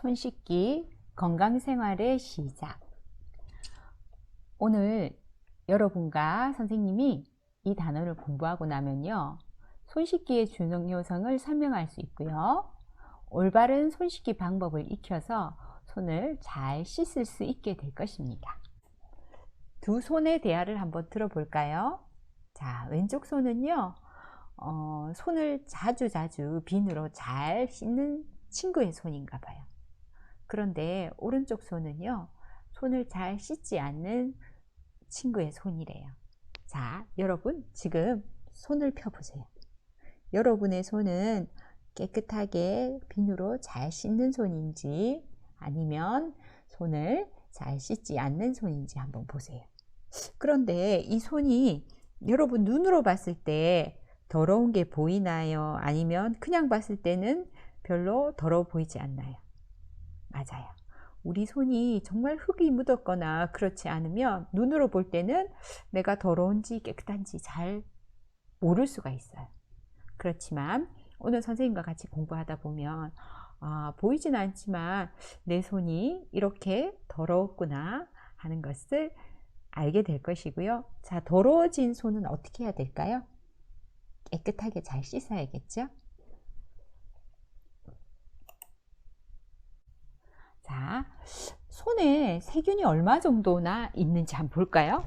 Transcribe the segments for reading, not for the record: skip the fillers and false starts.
손 씻기 건강생활의 시작. 오늘 여러분과 선생님이 이 단어를 공부하고 나면요, 손 씻기의 중요성을 설명할 수 있고요, 올바른 손 씻기 방법을 익혀서 손을 잘 씻을 수 있게 될 것입니다. 두 손의 대화를 한번 들어볼까요? 자, 왼쪽 손은요, 손을 자주 비누로 잘 씻는 친구의 손인가 봐요. 그런데 오른쪽 손은요, 손을 잘 씻지 않는 친구의 손이래요. 자, 여러분 지금 손을 펴보세요. 여러분의 손은 깨끗하게 비누로 잘 씻는 손인지 아니면 손을 잘 씻지 않는 손인지 한번 보세요. 그런데 이 손이 여러분 눈으로 봤을 때 더러운 게 보이나요? 아니면 그냥 봤을 때는 별로 더러워 보이지 않나요? 맞아요. 우리 손이 정말 흙이 묻었거나 그렇지 않으면 눈으로 볼 때는 내가 더러운지 깨끗한지 잘 모를 수가 있어요. 그렇지만 오늘 선생님과 같이 공부하다 보면 보이진 않지만 내 손이 이렇게 더러웠구나 하는 것을 알게 될 것이고요. 자, 더러워진 손은 어떻게 해야 될까요? 깨끗하게 잘 씻어야겠죠? 자, 손에 세균이 얼마 정도나 있는지 한번 볼까요?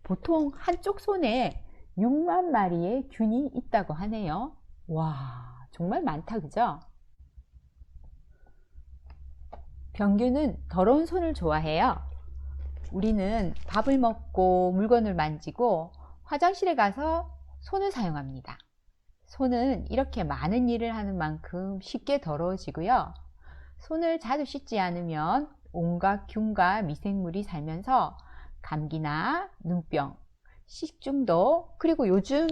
보통 한쪽 손에 6만 마리의 균이 있다고 하네요. 와, 정말 많다, 그죠? 병균은 더러운 손을 좋아해요. 우리는 밥을 먹고 물건을 만지고 화장실에 가서 손을 사용합니다. 손은 이렇게 많은 일을 하는 만큼 쉽게 더러워지고요. 손을 자주 씻지 않으면 온갖 균과 미생물이 살면서 감기나 눈병, 식중독, 그리고 요즘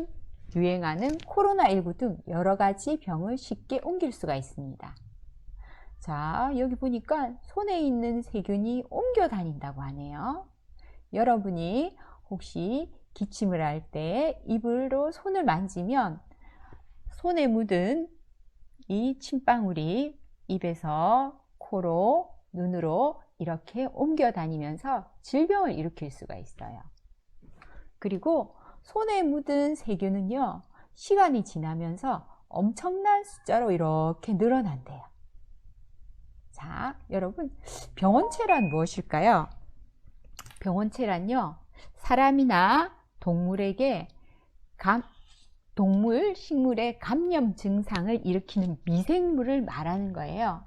유행하는 코로나19 등 여러 가지 병을 쉽게 옮길 수가 있습니다. 자, 여기 보니까 손에 있는 세균이 옮겨 다닌다고 하네요. 여러분이 혹시 기침을 할 때 입으로 손을 만지면 손에 묻은 이 침방울이 입에서 코로, 눈으로 이렇게 옮겨 다니면서 질병을 일으킬 수가 있어요. 그리고 손에 묻은 세균은요, 시간이 지나면서 엄청난 숫자로 이렇게 늘어난대요. 자, 여러분, 병원체란 무엇일까요? 병원체란요, 사람이나 동물에게 식물의 감염 증상을 일으키는 미생물을 말하는 거예요.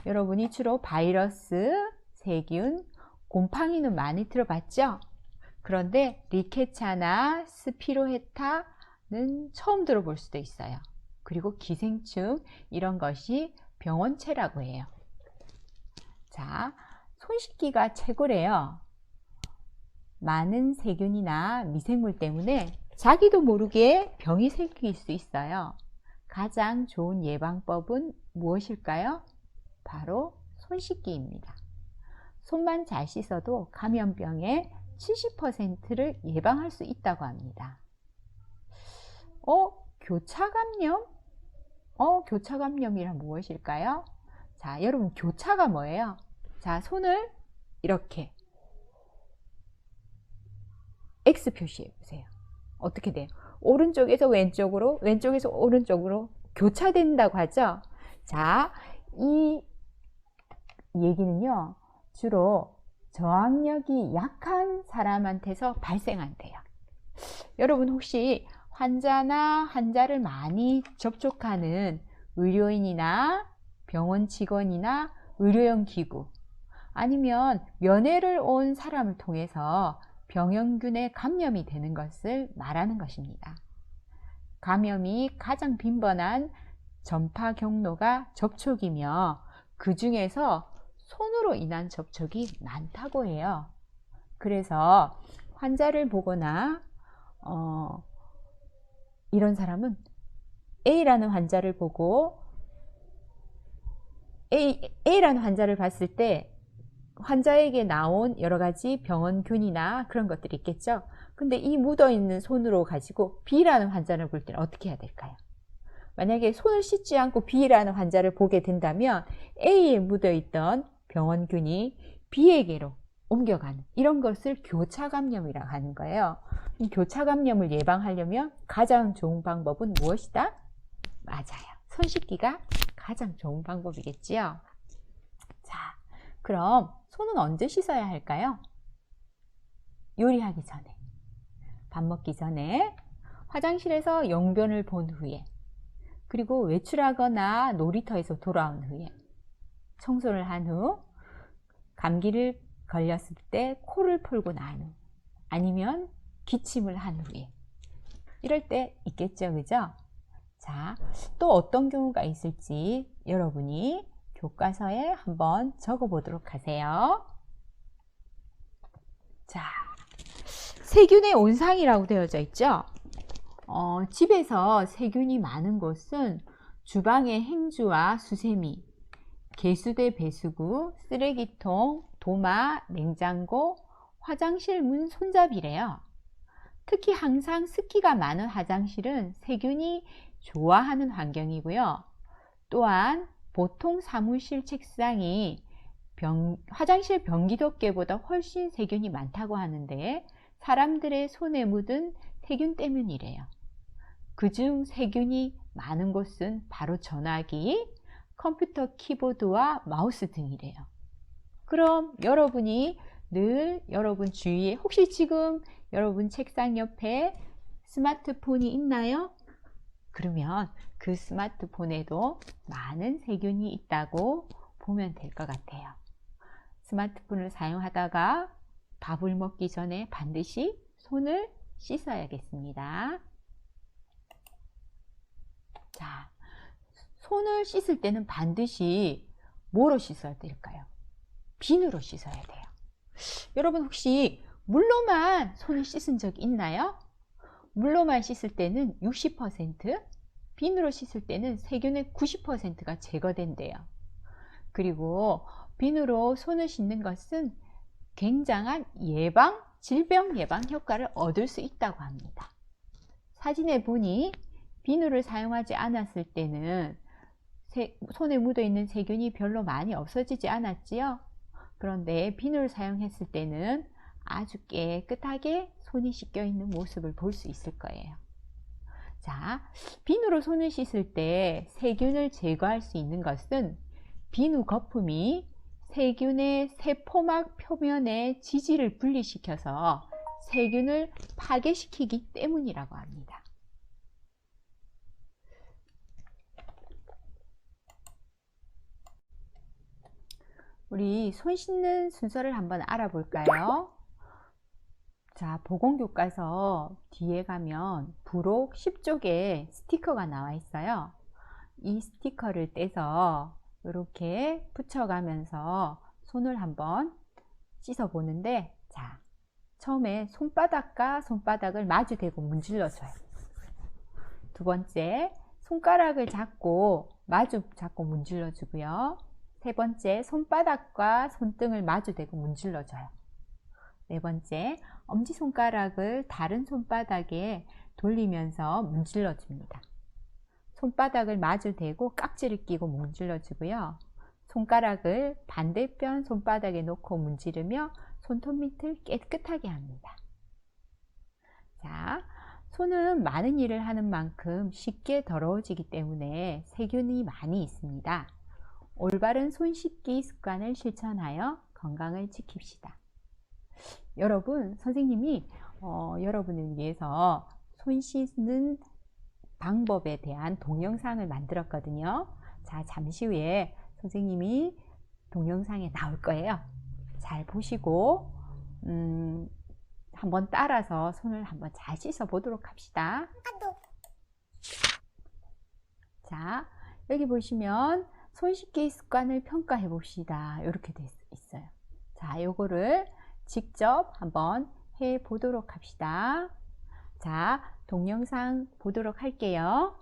여러분이 주로 바이러스, 세균, 곰팡이는 많이 들어봤죠? 그런데 리케차나 스피로헤타는 처음 들어볼 수도 있어요. 그리고 기생충, 이런 것이 병원체라고 해요. 자, 손 씻기가 최고래요. 많은 세균이나 미생물 때문에 자기도 모르게 병이 생길 수 있어요. 가장 좋은 예방법은 무엇일까요? 바로 손 씻기입니다. 손만 잘 씻어도 감염병의 70%를 예방할 수 있다고 합니다. 교차 감염? 교차 감염이란 무엇일까요? 자, 여러분, 교차가 뭐예요? 자, 손을 이렇게 X 표시해 보세요. 어떻게 돼요? 오른쪽에서 왼쪽으로, 왼쪽에서 오른쪽으로 교차된다고 하죠? 자, 이 얘기는요, 주로 저항력이 약한 사람한테서 발생한대요. 여러분 혹시 환자를 많이 접촉하는 의료인이나 병원 직원이나 의료용 기구, 아니면 면회를 온 사람을 통해서 병원균에 감염이 되는 것을 말하는 것입니다. 감염이 가장 빈번한 전파 경로가 접촉이며 그 중에서 손으로 인한 접촉이 많다고 해요. 그래서 환자를 보거나 이런 사람은 A라는 환자를 보고 A라는 환자를 봤을 때 환자에게 나온 여러 가지 병원균이나 그런 것들이 있겠죠. 근데 이 묻어있는 손으로 가지고 B라는 환자를 볼 때는 어떻게 해야 될까요? 만약에 손을 씻지 않고 B라는 환자를 보게 된다면 A에 묻어있던 병원균이 B에게로 옮겨가는 이런 것을 교차 감염이라고 하는 거예요. 교차 감염을 예방하려면 가장 좋은 방법은 무엇이다? 맞아요. 손 씻기가 가장 좋은 방법이겠지요. 자, 그럼 손은 언제 씻어야 할까요? 요리하기 전에, 밥 먹기 전에, 화장실에서 용변을 본 후에, 그리고 외출하거나 놀이터에서 돌아온 후에, 청소를 한 후, 감기를 걸렸을 때 코를 풀고 난 후, 아니면 기침을 한 후에, 이럴 때 있겠죠, 그죠? 자, 또 어떤 경우가 있을지 여러분이 교과서에 한번 적어 보도록 하세요. 자, 세균의 온상이라고 되어져 있죠. 집에서 세균이 많은 곳은 주방의 행주와 수세미, 개수대 배수구, 쓰레기통, 도마, 냉장고, 화장실 문 손잡이래요. 특히 항상 습기가 많은 화장실은 세균이 좋아하는 환경이고요. 또한 보통 사무실 책상이 화장실 변기덮개보다 훨씬 세균이 많다고 하는데 사람들의 손에 묻은 세균 때문이래요. 그중 세균이 많은 곳은 바로 전화기, 컴퓨터 키보드와 마우스 등이래요. 그럼 여러분이 늘 여러분 주위에 혹시 지금 여러분 책상 옆에 스마트폰이 있나요? 그러면 그 스마트폰에도 많은 세균이 있다고 보면 될 것 같아요. 스마트폰을 사용하다가 밥을 먹기 전에 반드시 손을 씻어야겠습니다. 자, 손을 씻을 때는 반드시 뭐로 씻어야 될까요? 비누로 씻어야 돼요. 여러분 혹시 물로만 손을 씻은 적 있나요? 물로만 씻을 때는 60%, 비누로 씻을 때는 세균의 90%가 제거된대요. 그리고 비누로 손을 씻는 것은 굉장한 질병 예방 효과를 얻을 수 있다고 합니다. 사진에 보니 비누를 사용하지 않았을 때는 손에 묻어 있는 세균이 별로 많이 없어지지 않았지요. 그런데 비누를 사용했을 때는 아주 깨끗하게 손이 씻겨 있는 모습을 볼 수 있을 거예요. 자, 비누로 손을 씻을 때 세균을 제거할 수 있는 것은 비누 거품이 세균의 세포막 표면의 지질을 분리시켜서 세균을 파괴시키기 때문이라고 합니다. 우리 손 씻는 순서를 한번 알아볼까요? 자, 보건교과서 뒤에 가면 부록 10쪽에 스티커가 나와 있어요. 이 스티커를 떼서 이렇게 붙여가면서 손을 한번 씻어 보는데, 자, 처음에 손바닥과 손바닥을 마주 대고 문질러줘요. 두 번째, 손가락을 마주 잡고 문질러 주고요. 세 번째, 손바닥과 손등을 마주 대고 문질러 줘요. 네 번째, 엄지손가락을 다른 손바닥에 돌리면서 문질러 줍니다. 손바닥을 마주 대고 깍지를 끼고 문질러 주고요. 손가락을 반대편 손바닥에 놓고 문지르며 손톱 밑을 깨끗하게 합니다. 자, 손은 많은 일을 하는 만큼 쉽게 더러워지기 때문에 세균이 많이 있습니다. 올바른 손 씻기 습관을 실천하여 건강을 지킵시다. 여러분, 선생님이 여러분을 위해서 손 씻는 방법에 대한 동영상을 만들었거든요. 자, 잠시 후에 선생님이 동영상에 나올 거예요. 잘 보시고 한번 따라서 손을 한번 잘 씻어 보도록 합시다. 자, 여기 보시면 손 씻기 습관을 평가해 봅시다. 이렇게 돼 있어요. 자, 요거를 직접 한번 해 보도록 합시다. 자, 동영상 보도록 할게요.